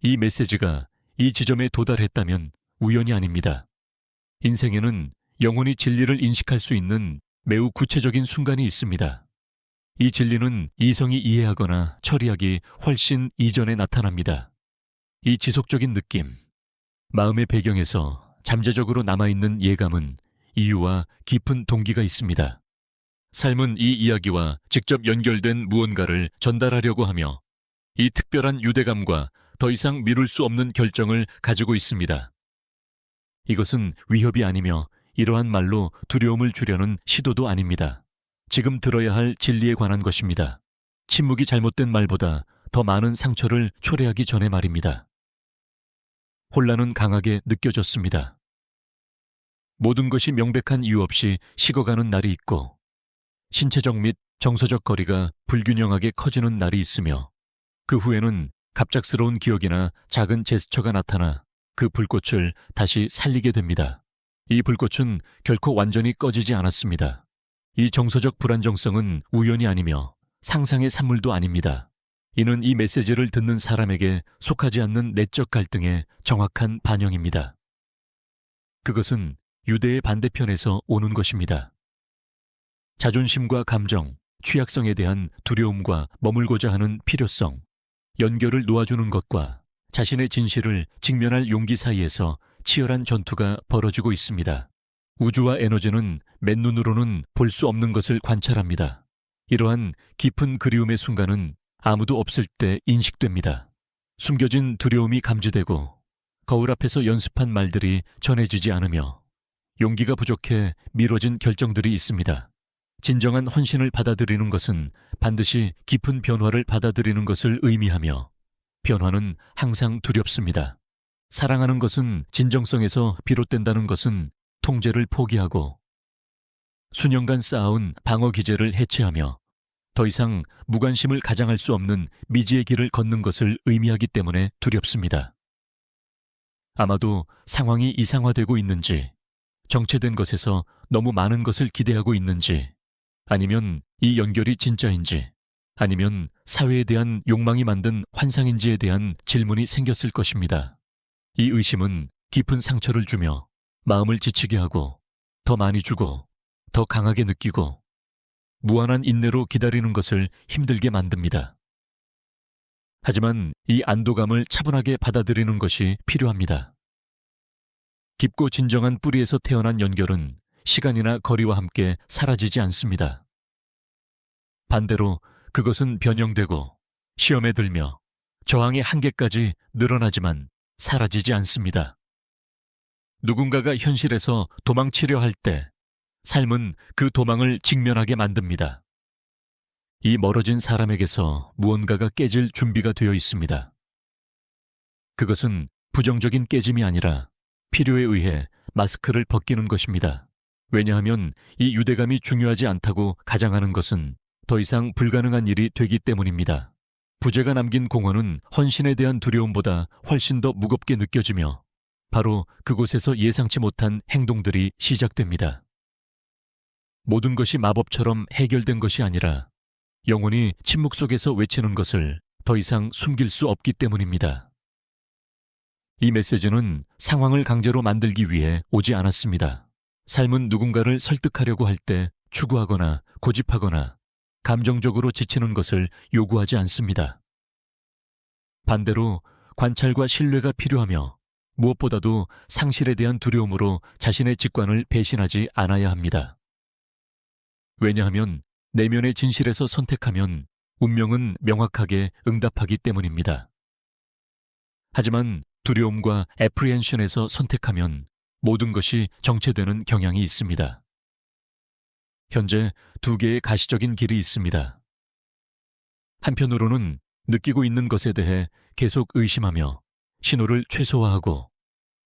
이 메시지가 이 지점에 도달했다면 우연이 아닙니다. 인생에는 영혼이 진리를 인식할 수 있는 매우 구체적인 순간이 있습니다. 이 진리는 이성이 이해하거나 처리하기 훨씬 이전에 나타납니다. 이 지속적인 느낌, 마음의 배경에서 잠재적으로 남아있는 예감은 이유와 깊은 동기가 있습니다. 삶은 이 이야기와 직접 연결된 무언가를 전달하려고 하며 이 특별한 유대감과 더 이상 미룰 수 없는 결정을 가지고 있습니다. 이것은 위협이 아니며 이러한 말로 두려움을 주려는 시도도 아닙니다. 지금 들어야 할 진리에 관한 것입니다. 침묵이 잘못된 말보다 더 많은 상처를 초래하기 전에 말입니다. 혼란은 강하게 느껴졌습니다. 모든 것이 명백한 이유 없이 식어가는 날이 있고 신체적 및 정서적 거리가 불균형하게 커지는 날이 있으며 그 후에는 갑작스러운 기억이나 작은 제스처가 나타나 그 불꽃을 다시 살리게 됩니다. 이 불꽃은 결코 완전히 꺼지지 않았습니다. 이 정서적 불안정성은 우연이 아니며 상상의 산물도 아닙니다. 이는 이 메시지를 듣는 사람에게 속하지 않는 내적 갈등의 정확한 반영입니다. 그것은 유대의 반대편에서 오는 것입니다. 자존심과 감정, 취약성에 대한 두려움과 머물고자 하는 필요성, 연결을 놓아주는 것과 자신의 진실을 직면할 용기 사이에서 치열한 전투가 벌어지고 있습니다. 우주와 에너지는 맨눈으로는 볼 수 없는 것을 관찰합니다. 이러한 깊은 그리움의 순간은 아무도 없을 때 인식됩니다. 숨겨진 두려움이 감지되고 거울 앞에서 연습한 말들이 전해지지 않으며 용기가 부족해 미뤄진 결정들이 있습니다. 진정한 헌신을 받아들이는 것은 반드시 깊은 변화를 받아들이는 것을 의미하며 변화는 항상 두렵습니다. 사랑하는 것은 진정성에서 비롯된다는 것은 통제를 포기하고 수년간 쌓아온 방어 기제를 해체하며 더 이상 무관심을 가장할 수 없는 미지의 길을 걷는 것을 의미하기 때문에 두렵습니다. 아마도 상황이 이상화되고 있는지, 정체된 것에서 너무 많은 것을 기대하고 있는지, 아니면 이 연결이 진짜인지, 아니면 사회에 대한 욕망이 만든 환상인지에 대한 질문이 생겼을 것입니다. 이 의심은 깊은 상처를 주며 마음을 지치게 하고 더 많이 주고 더 강하게 느끼고 무한한 인내로 기다리는 것을 힘들게 만듭니다. 하지만 이 안도감을 차분하게 받아들이는 것이 필요합니다. 깊고 진정한 뿌리에서 태어난 연결은 시간이나 거리와 함께 사라지지 않습니다. 반대로 그것은 변형되고 시험에 들며 저항의 한계까지 늘어나지만 사라지지 않습니다. 누군가가 현실에서 도망치려 할 때 삶은 그 도망을 직면하게 만듭니다. 이 멀어진 사람에게서 무언가가 깨질 준비가 되어 있습니다. 그것은 부정적인 깨짐이 아니라 필요에 의해 마스크를 벗기는 것입니다. 왜냐하면 이 유대감이 중요하지 않다고 가장하는 것은 더 이상 불가능한 일이 되기 때문입니다. 부재가 남긴 공허는 헌신에 대한 두려움보다 훨씬 더 무겁게 느껴지며 바로 그곳에서 예상치 못한 행동들이 시작됩니다. 모든 것이 마법처럼 해결된 것이 아니라 영혼이 침묵 속에서 외치는 것을 더 이상 숨길 수 없기 때문입니다. 이 메시지는 상황을 강제로 만들기 위해 오지 않았습니다. 삶은 누군가를 설득하려고 할 때 추구하거나 고집하거나 감정적으로 지치는 것을 요구하지 않습니다. 반대로 관찰과 신뢰가 필요하며 무엇보다도 상실에 대한 두려움으로 자신의 직관을 배신하지 않아야 합니다. 왜냐하면 내면의 진실에서 선택하면 운명은 명확하게 응답하기 때문입니다. 하지만 두려움과 애프리hension에서 선택하면 모든 것이 정체되는 경향이 있습니다. 현재 두 개의 가시적인 길이 있습니다. 한편으로는 느끼고 있는 것에 대해 계속 의심하며 신호를 최소화하고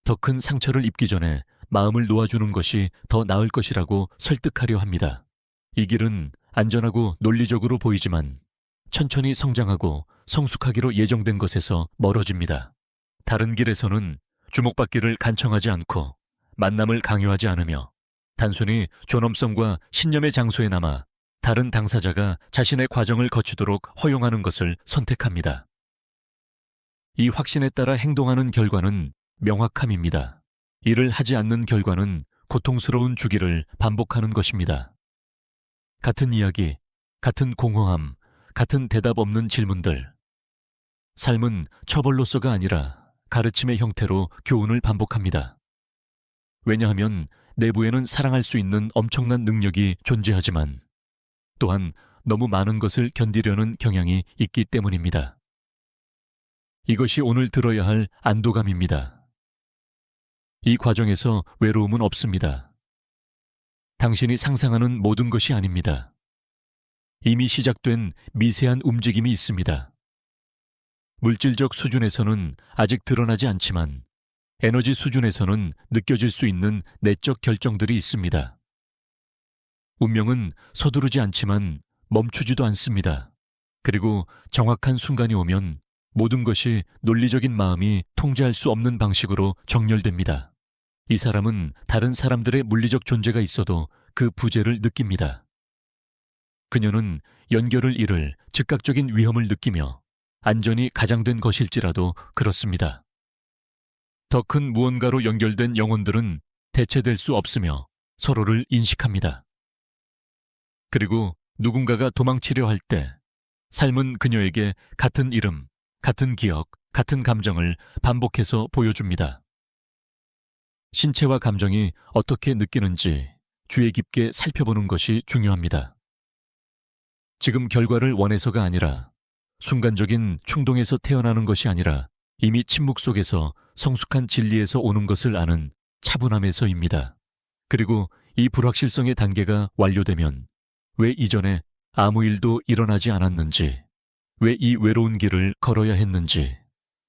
더 큰 상처를 입기 전에 마음을 놓아주는 것이 더 나을 것이라고 설득하려 합니다. 이 길은 안전하고 논리적으로 보이지만 천천히 성장하고 성숙하기로 예정된 것에서 멀어집니다. 다른 길에서는 주목받기를 간청하지 않고 만남을 강요하지 않으며 단순히 존엄성과 신념의 장소에 남아 다른 당사자가 자신의 과정을 거치도록 허용하는 것을 선택합니다. 이 확신에 따라 행동하는 결과는 명확함입니다. 이를 하지 않는 결과는 고통스러운 주기를 반복하는 것입니다. 같은 이야기, 같은 공허함, 같은 대답 없는 질문들. 삶은 처벌로서가 아니라 가르침의 형태로 교훈을 반복합니다. 왜냐하면 내부에는 사랑할 수 있는 엄청난 능력이 존재하지만 또한 너무 많은 것을 견디려는 경향이 있기 때문입니다. 이것이 오늘 들어야 할 안도감입니다. 이 과정에서 외로움은 없습니다. 당신이 상상하는 모든 것이 아닙니다. 이미 시작된 미세한 움직임이 있습니다. 물질적 수준에서는 아직 드러나지 않지만 에너지 수준에서는 느껴질 수 있는 내적 결정들이 있습니다. 운명은 서두르지 않지만 멈추지도 않습니다. 그리고 정확한 순간이 오면 모든 것이 논리적인 마음이 통제할 수 없는 방식으로 정렬됩니다. 이 사람은 다른 사람들의 물리적 존재가 있어도 그 부재를 느낍니다. 그녀는 연결을 잃을 즉각적인 위험을 느끼며 안전이 가장된 것일지라도 그렇습니다. 더 큰 무언가로 연결된 영혼들은 대체될 수 없으며 서로를 인식합니다. 그리고 누군가가 도망치려 할 때 삶은 그녀에게 같은 이름, 같은 기억, 같은 감정을 반복해서 보여줍니다. 신체와 감정이 어떻게 느끼는지 주의 깊게 살펴보는 것이 중요합니다. 지금 결과를 원해서가 아니라 순간적인 충동에서 태어나는 것이 아니라 이미 침묵 속에서 성숙한 진리에서 오는 것을 아는 차분함에서입니다. 그리고 이 불확실성의 단계가 완료되면 왜 이전에 아무 일도 일어나지 않았는지, 왜 이 외로운 길을 걸어야 했는지,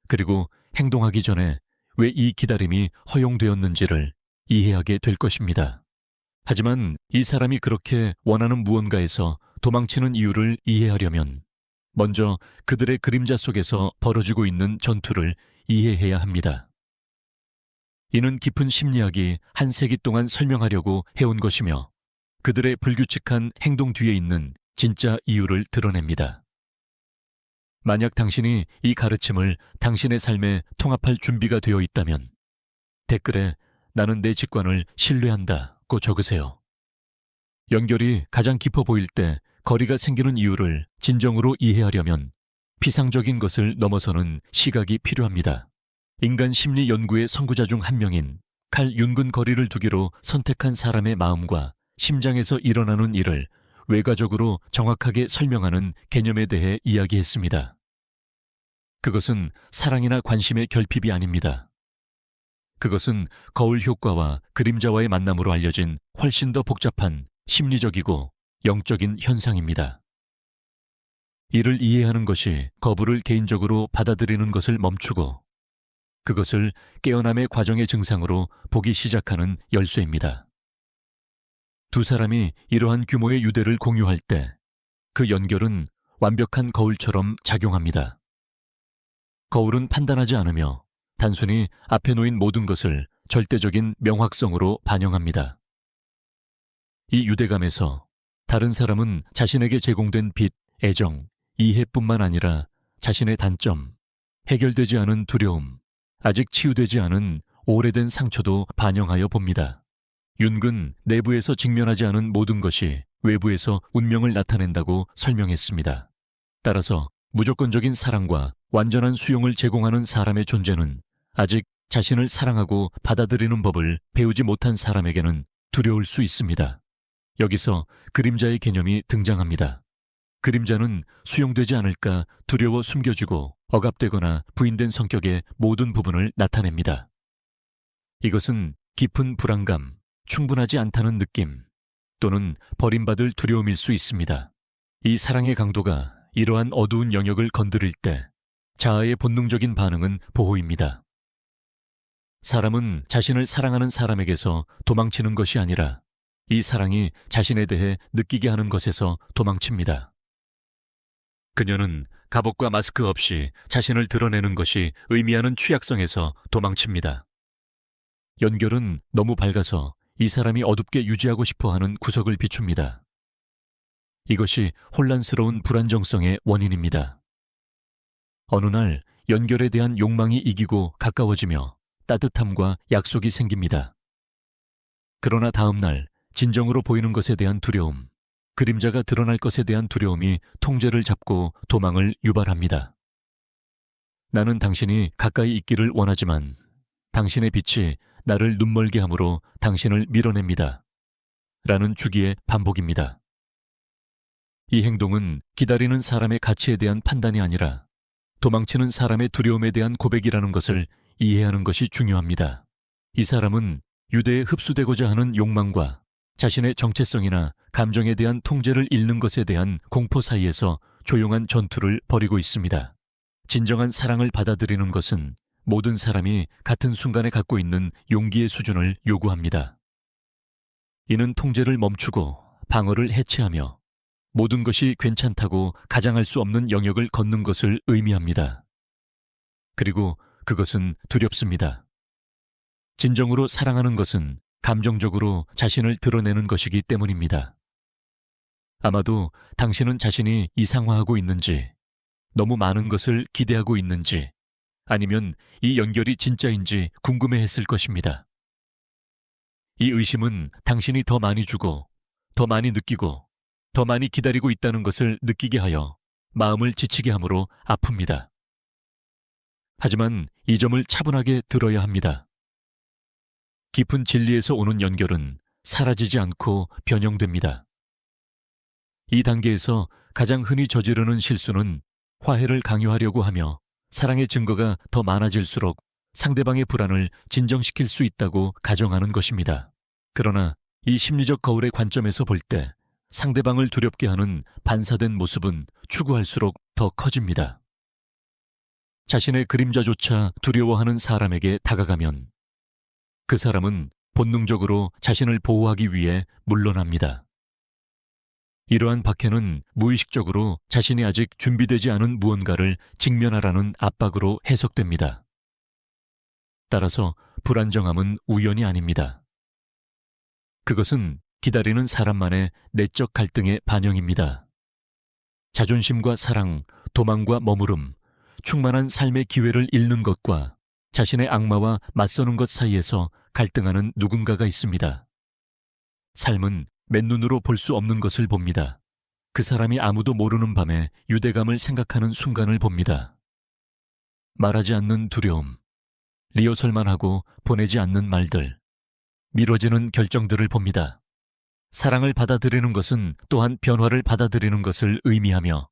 그리고 행동하기 전에 왜 이 기다림이 허용되었는지를 이해하게 될 것입니다. 하지만 이 사람이 그렇게 원하는 무언가에서 도망치는 이유를 이해하려면 먼저 그들의 그림자 속에서 벌어지고 있는 전투를 이해해야 합니다. 이는 깊은 심리학이 한 세기 동안 설명하려고 해온 것이며 그들의 불규칙한 행동 뒤에 있는 진짜 이유를 드러냅니다. 만약 당신이 이 가르침을 당신의 삶에 통합할 준비가 되어 있다면 댓글에 나는 내 직관을 신뢰한다고 적으세요. 연결이 가장 깊어 보일 때 거리가 생기는 이유를 진정으로 이해하려면 피상적인 것을 넘어서는 시각이 필요합니다. 인간 심리 연구의 선구자 중 한 명인 칼 융근 거리를 두기로 선택한 사람의 마음과 심장에서 일어나는 일을 외과적으로 정확하게 설명하는 개념에 대해 이야기했습니다. 그것은 사랑이나 관심의 결핍이 아닙니다. 그것은 거울 효과와 그림자와의 만남으로 알려진 훨씬 더 복잡한 심리적이고 영적인 현상입니다. 이를 이해하는 것이 거부를 개인적으로 받아들이는 것을 멈추고 그것을 깨어남의 과정의 증상으로 보기 시작하는 열쇠입니다. 두 사람이 이러한 규모의 유대를 공유할 때 그 연결은 완벽한 거울처럼 작용합니다. 거울은 판단하지 않으며 단순히 앞에 놓인 모든 것을 절대적인 명확성으로 반영합니다. 이 유대감에서 다른 사람은 자신에게 제공된 빛, 애정, 이해뿐만 아니라 자신의 단점, 해결되지 않은 두려움, 아직 치유되지 않은 오래된 상처도 반영하여 봅니다. 윤근 내부에서 직면하지 않은 모든 것이 외부에서 운명을 나타낸다고 설명했습니다. 따라서 무조건적인 사랑과 완전한 수용을 제공하는 사람의 존재는 아직 자신을 사랑하고 받아들이는 법을 배우지 못한 사람에게는 두려울 수 있습니다. 여기서 그림자의 개념이 등장합니다. 그림자는 수용되지 않을까 두려워 숨겨지고 억압되거나 부인된 성격의 모든 부분을 나타냅니다. 이것은 깊은 불안감, 충분하지 않다는 느낌 또는 버림받을 두려움일 수 있습니다. 이 사랑의 강도가 이러한 어두운 영역을 건드릴 때 자아의 본능적인 반응은 보호입니다. 사람은 자신을 사랑하는 사람에게서 도망치는 것이 아니라 이 사랑이 자신에 대해 느끼게 하는 것에서 도망칩니다. 그녀는 갑옷과 마스크 없이 자신을 드러내는 것이 의미하는 취약성에서 도망칩니다. 연결은 너무 밝아서 이 사람이 어둡게 유지하고 싶어하는 구석을 비춥니다. 이것이 혼란스러운 불안정성의 원인입니다. 어느 날 연결에 대한 욕망이 이기고 가까워지며 따뜻함과 약속이 생깁니다. 그러나 다음 날 진정으로 보이는 것에 대한 두려움, 그림자가 드러날 것에 대한 두려움이 통제를 잡고 도망을 유발합니다. 나는 당신이 가까이 있기를 원하지만 당신의 빛이 나를 눈멀게 함으로 당신을 밀어냅니다. 라는 주기의 반복입니다. 이 행동은 기다리는 사람의 가치에 대한 판단이 아니라 도망치는 사람의 두려움에 대한 고백이라는 것을 이해하는 것이 중요합니다. 이 사람은 유대에 흡수되고자 하는 욕망과 자신의 정체성이나 감정에 대한 통제를 잃는 것에 대한 공포 사이에서 조용한 전투를 벌이고 있습니다. 진정한 사랑을 받아들이는 것은 모든 사람이 같은 순간에 갖고 있는 용기의 수준을 요구합니다. 이는 통제를 멈추고 방어를 해체하며 모든 것이 괜찮다고 가장할 수 없는 영역을 걷는 것을 의미합니다. 그리고 그것은 두렵습니다. 진정으로 사랑하는 것은 감정적으로 자신을 드러내는 것이기 때문입니다. 아마도 당신은 자신이 이상화하고 있는지, 너무 많은 것을 기대하고 있는지, 아니면 이 연결이 진짜인지 궁금해했을 것입니다. 이 의심은 당신이 더 많이 주고, 더 많이 느끼고, 더 많이 기다리고 있다는 것을 느끼게 하여 마음을 지치게 하므로 아픕니다. 하지만 이 점을 차분하게 들어야 합니다. 깊은 진리에서 오는 연결은 사라지지 않고 변형됩니다. 이 단계에서 가장 흔히 저지르는 실수는 화해를 강요하려고 하며 사랑의 증거가 더 많아질수록 상대방의 불안을 진정시킬 수 있다고 가정하는 것입니다. 그러나 이 심리적 거울의 관점에서 볼 때 상대방을 두렵게 하는 반사된 모습은 추구할수록 더 커집니다. 자신의 그림자조차 두려워하는 사람에게 다가가면 그 사람은 본능적으로 자신을 보호하기 위해 물러납니다. 이러한 박해는 무의식적으로 자신이 아직 준비되지 않은 무언가를 직면하라는 압박으로 해석됩니다. 따라서 불안정함은 우연이 아닙니다. 그것은 기다리는 사람만의 내적 갈등의 반영입니다. 자존심과 사랑, 도망과 머무름, 충만한 삶의 기회를 잃는 것과 자신의 악마와 맞서는 것 사이에서 갈등하는 누군가가 있습니다. 삶은 맨눈으로 볼 수 없는 것을 봅니다. 그 사람이 아무도 모르는 밤에 유대감을 생각하는 순간을 봅니다. 말하지 않는 두려움, 리허설만 하고 보내지 않는 말들, 미뤄지는 결정들을 봅니다. 사랑을 받아들이는 것은 또한 변화를 받아들이는 것을 의미하며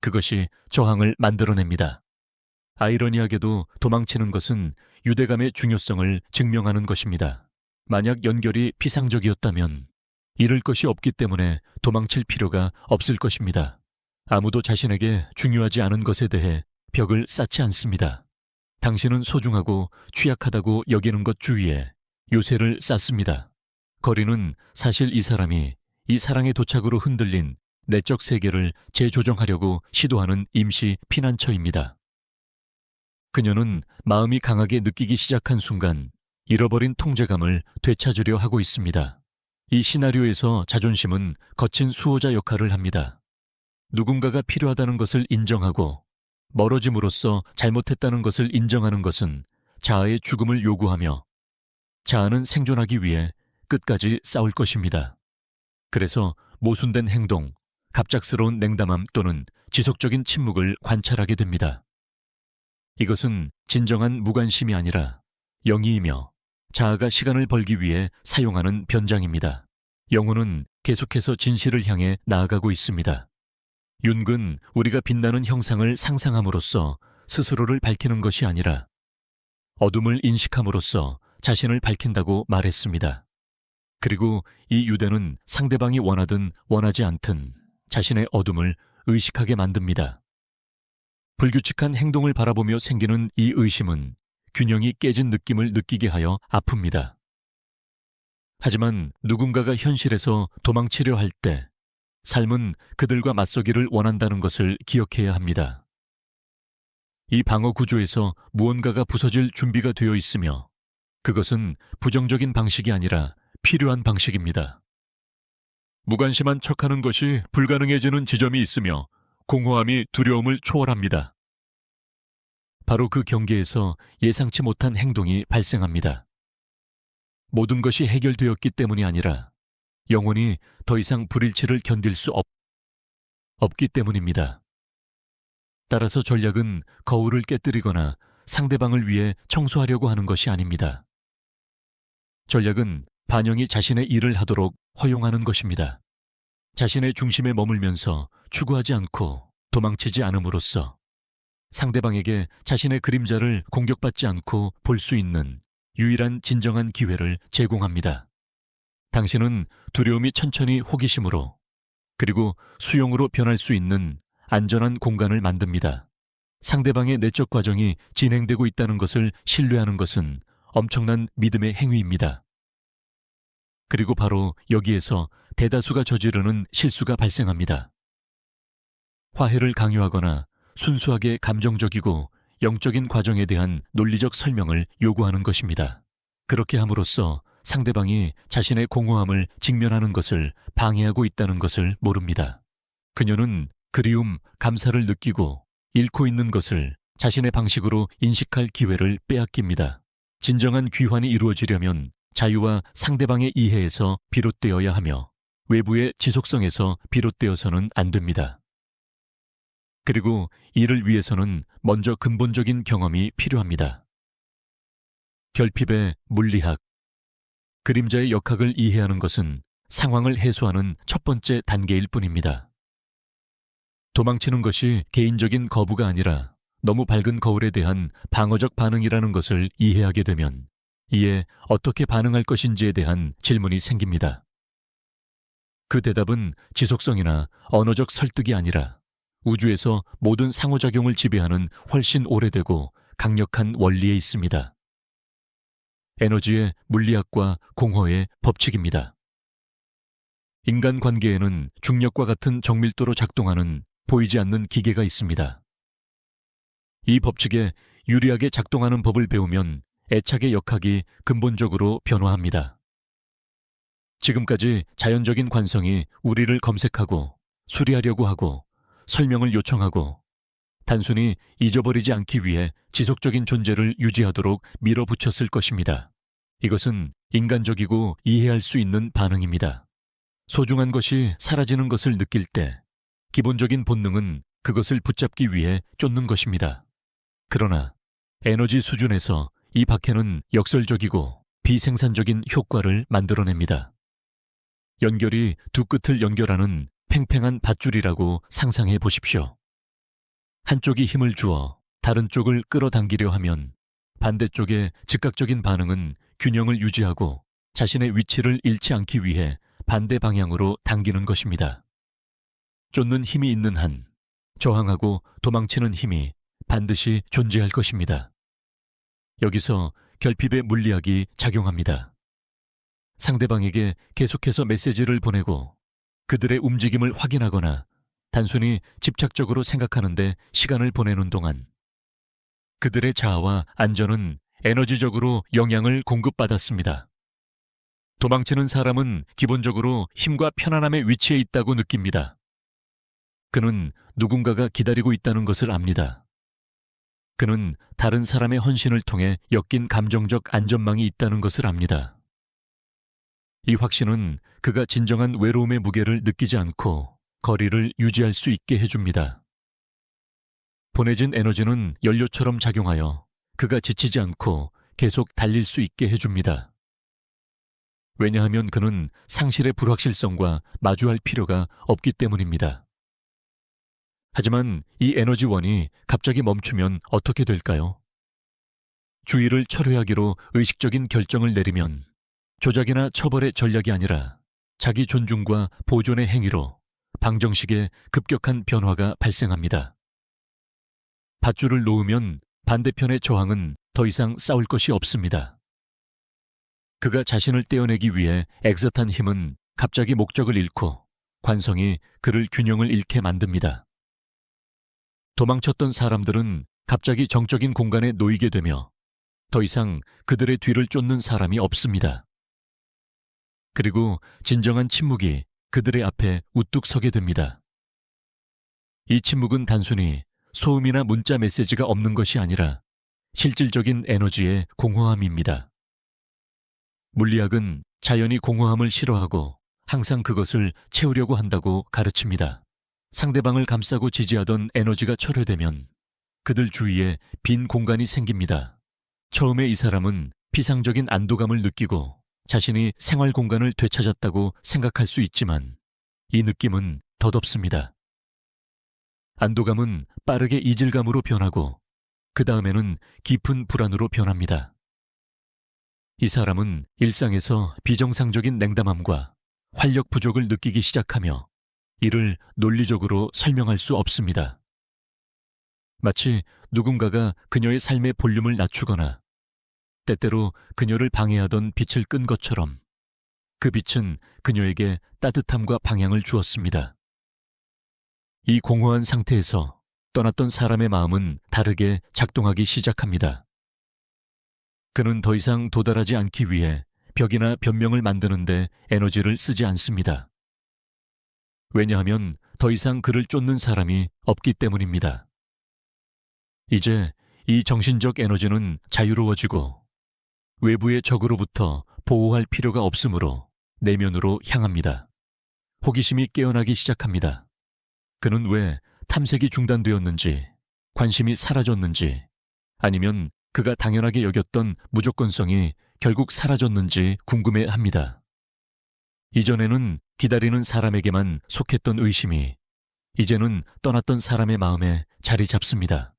그것이 저항을 만들어냅니다. 아이러니하게도 도망치는 것은 유대감의 중요성을 증명하는 것입니다. 만약 연결이 피상적이었다면 잃을 것이 없기 때문에 도망칠 필요가 없을 것입니다. 아무도 자신에게 중요하지 않은 것에 대해 벽을 쌓지 않습니다. 당신은 소중하고 취약하다고 여기는 것 주위에 요새를 쌓습니다. 거리는 사실 이 사람이 이 사랑의 도착으로 흔들린 내적 세계를 재조정하려고 시도하는 임시 피난처입니다. 그녀는 마음이 강하게 느끼기 시작한 순간 잃어버린 통제감을 되찾으려 하고 있습니다. 이 시나리오에서 자존심은 거친 수호자 역할을 합니다. 누군가가 필요하다는 것을 인정하고 멀어짐으로써 잘못했다는 것을 인정하는 것은 자아의 죽음을 요구하며 자아는 생존하기 위해 끝까지 싸울 것입니다. 그래서 모순된 행동, 갑작스러운 냉담함 또는 지속적인 침묵을 관찰하게 됩니다. 이것은 진정한 무관심이 아니라 영이이며 자아가 시간을 벌기 위해 사용하는 변장입니다. 영혼은 계속해서 진실을 향해 나아가고 있습니다. 윤근 우리가 빛나는 형상을 상상함으로써 스스로를 밝히는 것이 아니라 어둠을 인식함으로써 자신을 밝힌다고 말했습니다. 그리고 이 유대는 상대방이 원하든 원하지 않든 자신의 어둠을 의식하게 만듭니다. 불규칙한 행동을 바라보며 생기는 이 의심은 균형이 깨진 느낌을 느끼게 하여 아픕니다. 하지만 누군가가 현실에서 도망치려 할 때 삶은 그들과 맞서기를 원한다는 것을 기억해야 합니다. 이 방어 구조에서 무언가가 부서질 준비가 되어 있으며 그것은 부정적인 방식이 아니라 필요한 방식입니다. 무관심한 척하는 것이 불가능해지는 지점이 있으며 공허함이 두려움을 초월합니다. 바로 그 경계에서 예상치 못한 행동이 발생합니다. 모든 것이 해결되었기 때문이 아니라 영혼이 더 이상 불일치를 견딜 수 없기 때문입니다. 따라서 전략은 거울을 깨뜨리거나 상대방을 위해 청소하려고 하는 것이 아닙니다. 전략은 반영이 자신의 일을 하도록 허용하는 것입니다. 자신의 중심에 머물면서 추구하지 않고 도망치지 않음으로써 상대방에게 자신의 그림자를 공격받지 않고 볼 수 있는 유일한 진정한 기회를 제공합니다. 당신은 두려움이 천천히 호기심으로 그리고 수용으로 변할 수 있는 안전한 공간을 만듭니다. 상대방의 내적 과정이 진행되고 있다는 것을 신뢰하는 것은 엄청난 믿음의 행위입니다. 그리고 바로 여기에서 대다수가 저지르는 실수가 발생합니다. 화해를 강요하거나 순수하게 감정적이고 영적인 과정에 대한 논리적 설명을 요구하는 것입니다. 그렇게 함으로써 상대방이 자신의 공허함을 직면하는 것을 방해하고 있다는 것을 모릅니다. 그녀는 그리움, 감사를 느끼고 잃고 있는 것을 자신의 방식으로 인식할 기회를 빼앗깁니다. 진정한 귀환이 이루어지려면 자유와 상대방의 이해에서 비롯되어야 하며 외부의 지속성에서 비롯되어서는 안 됩니다. 그리고 이를 위해서는 먼저 근본적인 경험이 필요합니다. 결핍의 물리학. 그림자의 역학을 이해하는 것은 상황을 해소하는 첫 번째 단계일 뿐입니다. 도망치는 것이 개인적인 거부가 아니라 너무 밝은 거울에 대한 방어적 반응이라는 것을 이해하게 되면 이에 어떻게 반응할 것인지에 대한 질문이 생깁니다. 그 대답은 지속성이나 언어적 설득이 아니라 우주에서 모든 상호작용을 지배하는 훨씬 오래되고 강력한 원리에 있습니다. 에너지의 물리학과 공허의 법칙입니다. 인간관계에는 중력과 같은 정밀도로 작동하는 보이지 않는 기계가 있습니다. 이 법칙에 유리하게 작동하는 법을 배우면 애착의 역학이 근본적으로 변화합니다. 지금까지 자연적인 관성이 우리를 검색하고 수리하려고 하고 설명을 요청하고 단순히 잊어버리지 않기 위해 지속적인 존재를 유지하도록 밀어붙였을 것입니다. 이것은 인간적이고 이해할 수 있는 반응입니다. 소중한 것이 사라지는 것을 느낄 때 기본적인 본능은 그것을 붙잡기 위해 쫓는 것입니다. 그러나 에너지 수준에서 이 박해는 역설적이고 비생산적인 효과를 만들어냅니다. 연결이 두 끝을 연결하는 팽팽한 밧줄이라고 상상해 보십시오. 한쪽이 힘을 주어 다른 쪽을 끌어당기려 하면 반대쪽의 즉각적인 반응은 균형을 유지하고 자신의 위치를 잃지 않기 위해 반대 방향으로 당기는 것입니다. 쫓는 힘이 있는 한 저항하고 도망치는 힘이 반드시 존재할 것입니다. 여기서 결핍의 물리학이 작용합니다. 상대방에게 계속해서 메시지를 보내고 그들의 움직임을 확인하거나 단순히 집착적으로 생각하는데 시간을 보내는 동안 그들의 자아와 안전은 에너지적으로 영향을 공급받았습니다. 도망치는 사람은 기본적으로 힘과 편안함의 위치에 있다고 느낍니다. 그는 누군가가 기다리고 있다는 것을 압니다. 그는 다른 사람의 헌신을 통해 엮인 감정적 안전망이 있다는 것을 압니다. 이 확신은 그가 진정한 외로움의 무게를 느끼지 않고 거리를 유지할 수 있게 해줍니다. 보내진 에너지는 연료처럼 작용하여 그가 지치지 않고 계속 달릴 수 있게 해줍니다. 왜냐하면 그는 상실의 불확실성과 마주할 필요가 없기 때문입니다. 하지만 이 에너지원이 갑자기 멈추면 어떻게 될까요? 주의를 철회하기로 의식적인 결정을 내리면 조작이나 처벌의 전략이 아니라 자기 존중과 보존의 행위로 방정식의 급격한 변화가 발생합니다. 밧줄을 놓으면 반대편의 저항은 더 이상 싸울 것이 없습니다. 그가 자신을 떼어내기 위해 애쓰탄 힘은 갑자기 목적을 잃고 관성이 그를 균형을 잃게 만듭니다. 도망쳤던 사람들은 갑자기 정적인 공간에 놓이게 되며 더 이상 그들의 뒤를 쫓는 사람이 없습니다. 그리고 진정한 침묵이 그들의 앞에 우뚝 서게 됩니다. 이 침묵은 단순히 소음이나 문자 메시지가 없는 것이 아니라 실질적인 에너지의 공허함입니다. 물리학은 자연이 공허함을 싫어하고 항상 그것을 채우려고 한다고 가르칩니다. 상대방을 감싸고 지지하던 에너지가 철회되면 그들 주위에 빈 공간이 생깁니다. 처음에 이 사람은 피상적인 안도감을 느끼고 자신이 생활 공간을 되찾았다고 생각할 수 있지만 이 느낌은 덧없습니다. 안도감은 빠르게 이질감으로 변하고 그 다음에는 깊은 불안으로 변합니다. 이 사람은 일상에서 비정상적인 냉담함과 활력 부족을 느끼기 시작하며 이를 논리적으로 설명할 수 없습니다. 마치 누군가가 그녀의 삶의 볼륨을 낮추거나 때때로 그녀를 방해하던 빛을 끈 것처럼 그 빛은 그녀에게 따뜻함과 방향을 주었습니다. 이 공허한 상태에서 떠났던 사람의 마음은 다르게 작동하기 시작합니다. 그는 더 이상 도달하지 않기 위해 벽이나 변명을 만드는데 에너지를 쓰지 않습니다. 왜냐하면 더 이상 그를 쫓는 사람이 없기 때문입니다. 이제 이 정신적 에너지는 자유로워지고 외부의 적으로부터 보호할 필요가 없으므로 내면으로 향합니다. 호기심이 깨어나기 시작합니다. 그는 왜 탐색이 중단되었는지, 관심이 사라졌는지, 아니면 그가 당연하게 여겼던 무조건성이 결국 사라졌는지 궁금해합니다. 이전에는 기다리는 사람에게만 속했던 의심이 이제는 떠났던 사람의 마음에 자리 잡습니다.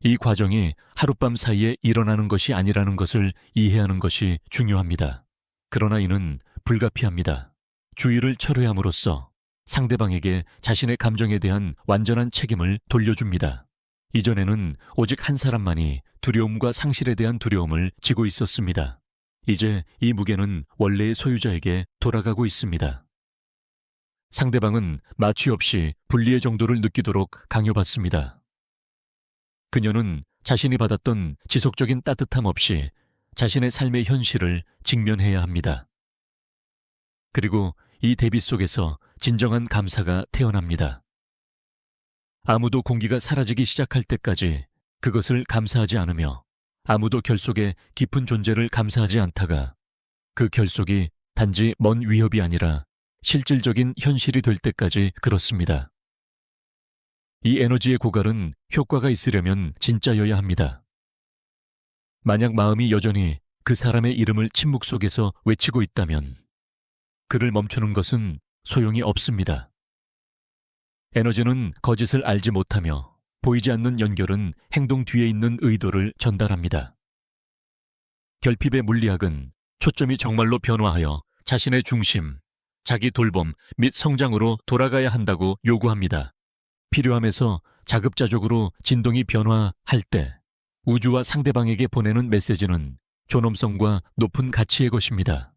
이 과정이 하룻밤 사이에 일어나는 것이 아니라는 것을 이해하는 것이 중요합니다. 그러나 이는 불가피합니다. 주의를 철회함으로써 상대방에게 자신의 감정에 대한 완전한 책임을 돌려줍니다. 이전에는 오직 한 사람만이 두려움과 상실에 대한 두려움을 지고 있었습니다. 이제 이 무게는 원래의 소유자에게 돌아가고 있습니다. 상대방은 마취 없이 분리의 정도를 느끼도록 강요받습니다. 그녀는 자신이 받았던 지속적인 따뜻함 없이 자신의 삶의 현실을 직면해야 합니다. 그리고 이 대비 속에서 진정한 감사가 태어납니다. 아무도 공기가 사라지기 시작할 때까지 그것을 감사하지 않으며 아무도 결속의 깊은 존재를 감사하지 않다가 그 결속이 단지 먼 위협이 아니라 실질적인 현실이 될 때까지 그렇습니다. 이 에너지의 고갈은 효과가 있으려면 진짜여야 합니다. 만약 마음이 여전히 그 사람의 이름을 침묵 속에서 외치고 있다면 그를 멈추는 것은 소용이 없습니다. 에너지는 거짓을 알지 못하며 보이지 않는 연결은 행동 뒤에 있는 의도를 전달합니다. 결핍의 물리학은 초점이 정말로 변화하여 자신의 중심, 자기 돌봄 및 성장으로 돌아가야 한다고 요구합니다. 필요함에서 자급자족으로 진동이 변화할 때 우주와 상대방에게 보내는 메시지는 존엄성과 높은 가치의 것입니다.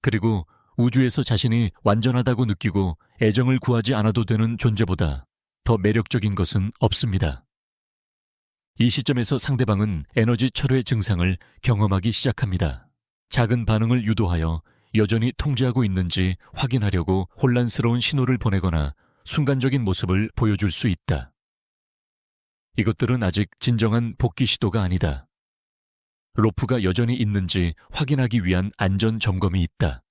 그리고 우주에서 자신이 완전하다고 느끼고 애정을 구하지 않아도 되는 존재보다 더 매력적인 것은 없습니다. 이 시점에서 상대방은 에너지 철회 증상을 경험하기 시작합니다. 작은 반응을 유도하여 여전히 통제하고 있는지 확인하려고 혼란스러운 신호를 보내거나 순간적인 모습을 보여줄 수 있다. 이것들은 아직 진정한 복귀 시도가 아니다. 로프가 여전히 있는지 확인하기 위한 안전 점검이 있다.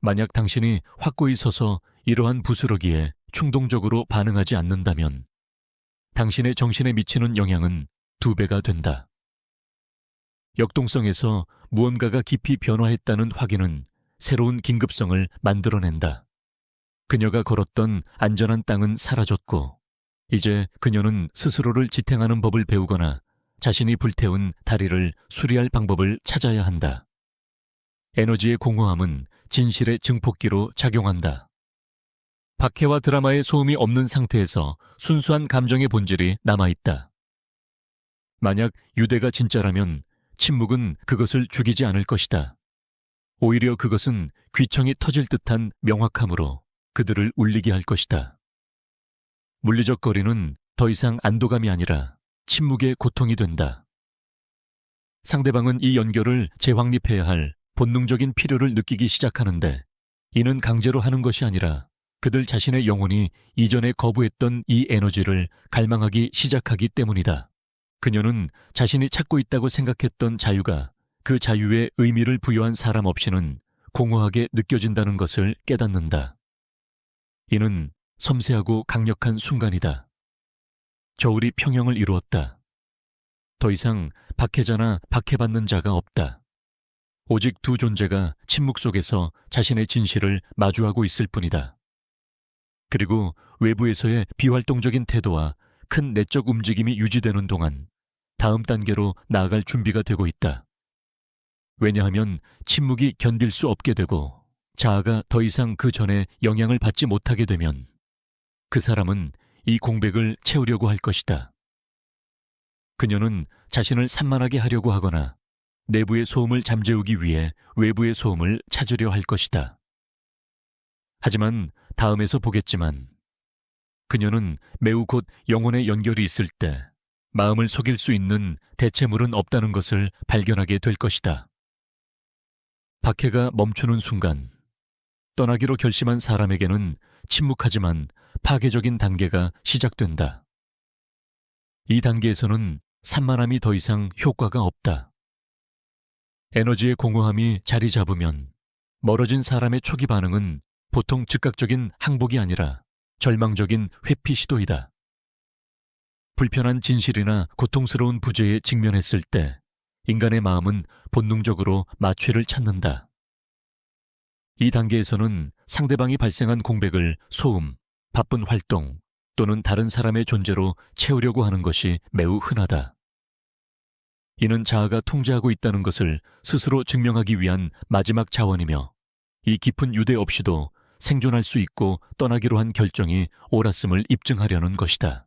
만약 당신이 확고히 서서 이러한 부스러기에 충동적으로 반응하지 않는다면 당신의 정신에 미치는 영향은 2배가 된다. 역동성에서 무언가가 깊이 변화했다는 확인은 새로운 긴급성을 만들어낸다. 그녀가 걸었던 안전한 땅은 사라졌고 이제 그녀는 스스로를 지탱하는 법을 배우거나 자신이 불태운 다리를 수리할 방법을 찾아야 한다. 에너지의 공허함은 진실의 증폭기로 작용한다. 박해와 드라마의 소음이 없는 상태에서 순수한 감정의 본질이 남아있다. 만약 유대가 진짜라면 침묵은 그것을 죽이지 않을 것이다. 오히려 그것은 귀청이 터질 듯한 명확함으로 그들을 울리게 할 것이다. 물리적 거리는 더 이상 안도감이 아니라 침묵의 고통이 된다. 상대방은 이 연결을 재확립해야 할 본능적인 필요를 느끼기 시작하는데 이는 강제로 하는 것이 아니라 그들 자신의 영혼이 이전에 거부했던 이 에너지를 갈망하기 시작하기 때문이다. 그녀는 자신이 찾고 있다고 생각했던 자유가 그 자유에 의미를 부여한 사람 없이는 공허하게 느껴진다는 것을 깨닫는다. 이는 섬세하고 강력한 순간이다. 저울이 평형을 이루었다. 더 이상 박해자나 박해받는 자가 없다. 오직 두 존재가 침묵 속에서 자신의 진실을 마주하고 있을 뿐이다. 그리고 외부에서의 비활동적인 태도와 큰 내적 움직임이 유지되는 동안 다음 단계로 나아갈 준비가 되고 있다. 왜냐하면 침묵이 견딜 수 없게 되고 자아가 더 이상 그 전에 영향을 받지 못하게 되면 그 사람은 이 공백을 채우려고 할 것이다. 그녀는 자신을 산만하게 하려고 하거나 내부의 소음을 잠재우기 위해 외부의 소음을 찾으려 할 것이다. 하지만 다음에서 보겠지만 그녀는 매우 곧 영혼의 연결이 있을 때 마음을 속일 수 있는 대체물은 없다는 것을 발견하게 될 것이다. 박해가 멈추는 순간 떠나기로 결심한 사람에게는 침묵하지만 파괴적인 단계가 시작된다. 이 단계에서는 산만함이 더 이상 효과가 없다. 에너지의 공허함이 자리 잡으면 멀어진 사람의 초기 반응은 보통 즉각적인 항복이 아니라 절망적인 회피 시도이다. 불편한 진실이나 고통스러운 부재에 직면했을 때 인간의 마음은 본능적으로 마취를 찾는다. 이 단계에서는 상대방이 발생한 공백을 소음, 바쁜 활동 또는 다른 사람의 존재로 채우려고 하는 것이 매우 흔하다. 이는 자아가 통제하고 있다는 것을 스스로 증명하기 위한 마지막 자원이며 이 깊은 유대 없이도 생존할 수 있고 떠나기로 한 결정이 옳았음을 입증하려는 것이다.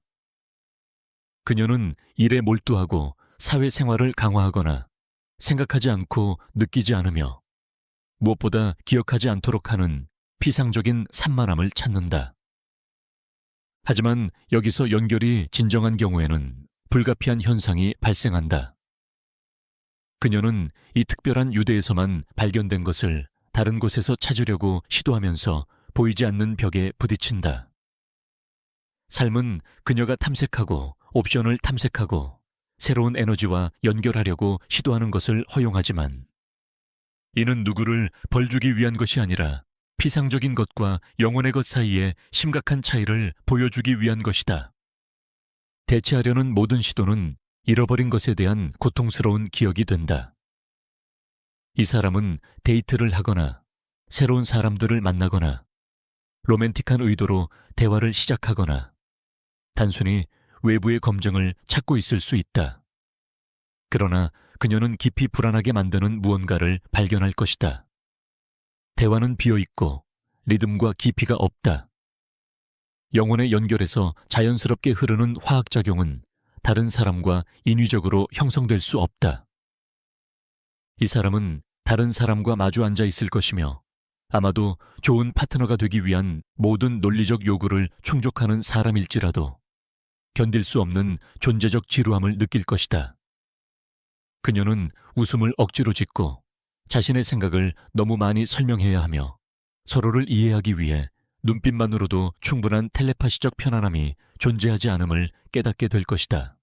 그녀는 일에 몰두하고 사회생활을 강화하거나 생각하지 않고 느끼지 않으며 무엇보다 기억하지 않도록 하는 피상적인 산만함을 찾는다. 하지만 여기서 연결이 진정한 경우에는 불가피한 현상이 발생한다. 그녀는 이 특별한 유대에서만 발견된 것을 다른 곳에서 찾으려고 시도하면서 보이지 않는 벽에 부딪힌다. 삶은 그녀가 탐색하고 옵션을 탐색하고 새로운 에너지와 연결하려고 시도하는 것을 허용하지만 이는 누구를 벌주기 위한 것이 아니라 피상적인 것과 영혼의 것 사이에 심각한 차이를 보여주기 위한 것이다. 대체하려는 모든 시도는 잃어버린 것에 대한 고통스러운 기억이 된다. 이 사람은 데이트를 하거나 새로운 사람들을 만나거나 로맨틱한 의도로 대화를 시작하거나 단순히 외부의 검증을 찾고 있을 수 있다. 그러나 그녀는 깊이 불안하게 만드는 무언가를 발견할 것이다. 대화는 비어있고 리듬과 깊이가 없다. 영혼의 연결에서 자연스럽게 흐르는 화학작용은 다른 사람과 인위적으로 형성될 수 없다. 이 사람은 다른 사람과 마주 앉아 있을 것이며 아마도 좋은 파트너가 되기 위한 모든 논리적 요구를 충족하는 사람일지라도 견딜 수 없는 존재적 지루함을 느낄 것이다. 그녀는 웃음을 억지로 짓고 자신의 생각을 너무 많이 설명해야 하며 서로를 이해하기 위해 눈빛만으로도 충분한 텔레파시적 편안함이 존재하지 않음을 깨닫게 될 것이다.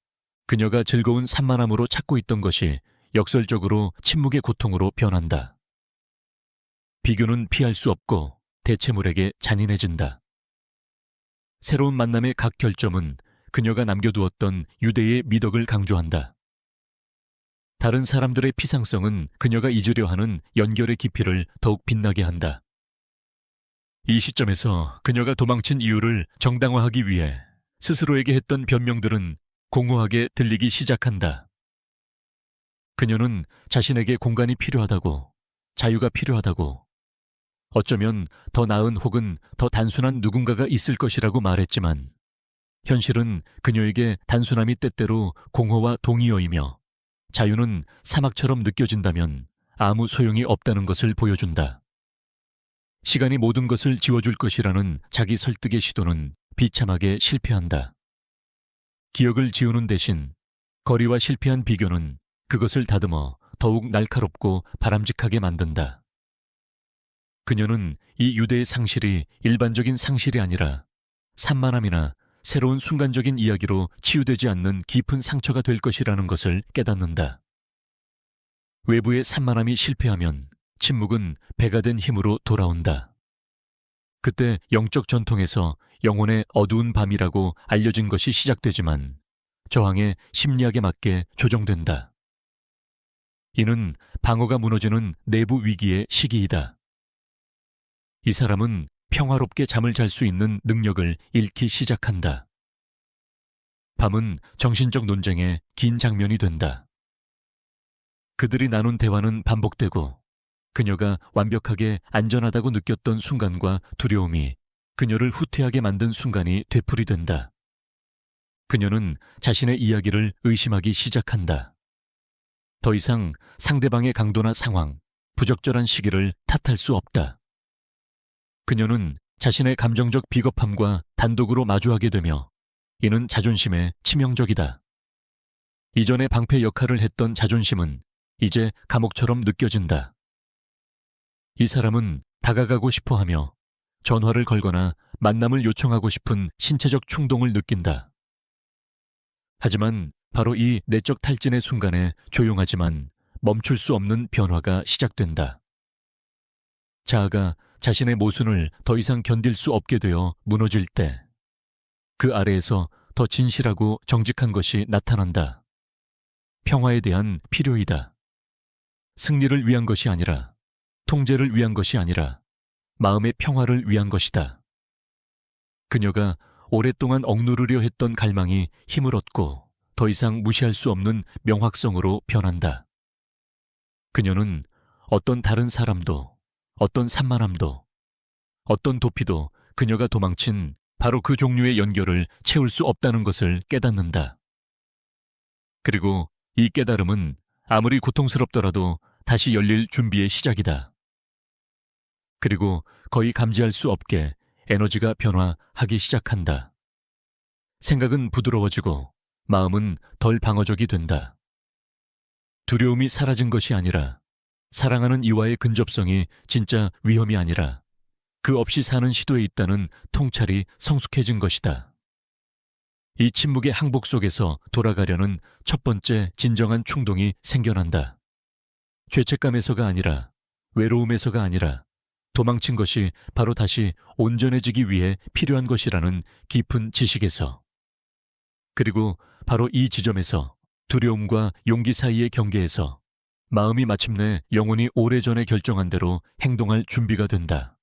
그녀가 즐거운 산만함으로 찾고 있던 것이 역설적으로 침묵의 고통으로 변한다. 비교는 피할 수 없고 대체물에게 잔인해진다. 새로운 만남의 각 결점은 그녀가 남겨두었던 유대의 미덕을 강조한다. 다른 사람들의 피상성은 그녀가 잊으려 하는 연결의 깊이를 더욱 빛나게 한다. 이 시점에서 그녀가 도망친 이유를 정당화하기 위해 스스로에게 했던 변명들은 공허하게 들리기 시작한다. 그녀는 자신에게 공간이 필요하다고, 자유가 필요하다고, 어쩌면 더 나은 혹은 더 단순한 누군가가 있을 것이라고 말했지만 현실은 그녀에게 단순함이 때때로 공허와 동의어이며 자유는 사막처럼 느껴진다면 아무 소용이 없다는 것을 보여준다. 시간이 모든 것을 지워줄 것이라는 자기 설득의 시도는 비참하게 실패한다. 기억을 지우는 대신 거리와 실패한 비교는 그것을 다듬어 더욱 날카롭고 바람직하게 만든다. 그녀는 이 유대의 상실이 일반적인 상실이 아니라 산만함이나 새로운 순간적인 이야기로 치유되지 않는 깊은 상처가 될 것이라는 것을 깨닫는다. 외부의 산만함이 실패하면 침묵은 배가 된 힘으로 돌아온다. 그때 영적 전통에서 영혼의 어두운 밤이라고 알려진 것이 시작되지만 저항의 심리학에 맞게 조정된다. 이는 방어가 무너지는 내부 위기의 시기이다. 이 사람은 평화롭게 잠을 잘 수 있는 능력을 잃기 시작한다. 밤은 정신적 논쟁의 긴 장면이 된다. 그들이 나눈 대화는 반복되고 그녀가 완벽하게 안전하다고 느꼈던 순간과 두려움이 그녀를 후퇴하게 만든 순간이 되풀이된다. 그녀는 자신의 이야기를 의심하기 시작한다. 더 이상 상대방의 강도나 상황, 부적절한 시기를 탓할 수 없다. 그녀는 자신의 감정적 비겁함과 단독으로 마주하게 되며 이는 자존심에 치명적이다. 이전에 방패 역할을 했던 자존심은 이제 감옥처럼 느껴진다. 이 사람은 다가가고 싶어 하며 전화를 걸거나 만남을 요청하고 싶은 신체적 충동을 느낀다. 하지만 바로 이 내적 탈진의 순간에 조용하지만 멈출 수 없는 변화가 시작된다. 자아가 자신의 모순을 더 이상 견딜 수 없게 되어 무너질 때 그 아래에서 더 진실하고 정직한 것이 나타난다. 평화에 대한 필요이다. 승리를 위한 것이 아니라, 통제를 위한 것이 아니라 마음의 평화를 위한 것이다. 그녀가 오랫동안 억누르려 했던 갈망이 힘을 얻고 더 이상 무시할 수 없는 명확성으로 변한다. 그녀는 어떤 다른 사람도, 어떤 산만함도, 어떤 도피도 그녀가 도망친 바로 그 종류의 연결을 채울 수 없다는 것을 깨닫는다. 그리고 이 깨달음은 아무리 고통스럽더라도 다시 열릴 준비의 시작이다. 그리고 거의 감지할 수 없게 에너지가 변화하기 시작한다. 생각은 부드러워지고 마음은 덜 방어적이 된다. 두려움이 사라진 것이 아니라 사랑하는 이와의 근접성이 진짜 위험이 아니라 그 없이 사는 시도에 있다는 통찰이 성숙해진 것이다. 이 침묵의 항복 속에서 돌아가려는 첫 번째 진정한 충동이 생겨난다. 죄책감에서가 아니라, 외로움에서가 아니라 도망친 것이 바로 다시 온전해지기 위해 필요한 것이라는 깊은 지식에서, 그리고 바로 이 지점에서 두려움과 용기 사이의 경계에서 마음이 마침내 영혼이 오래전에 결정한 대로 행동할 준비가 된다.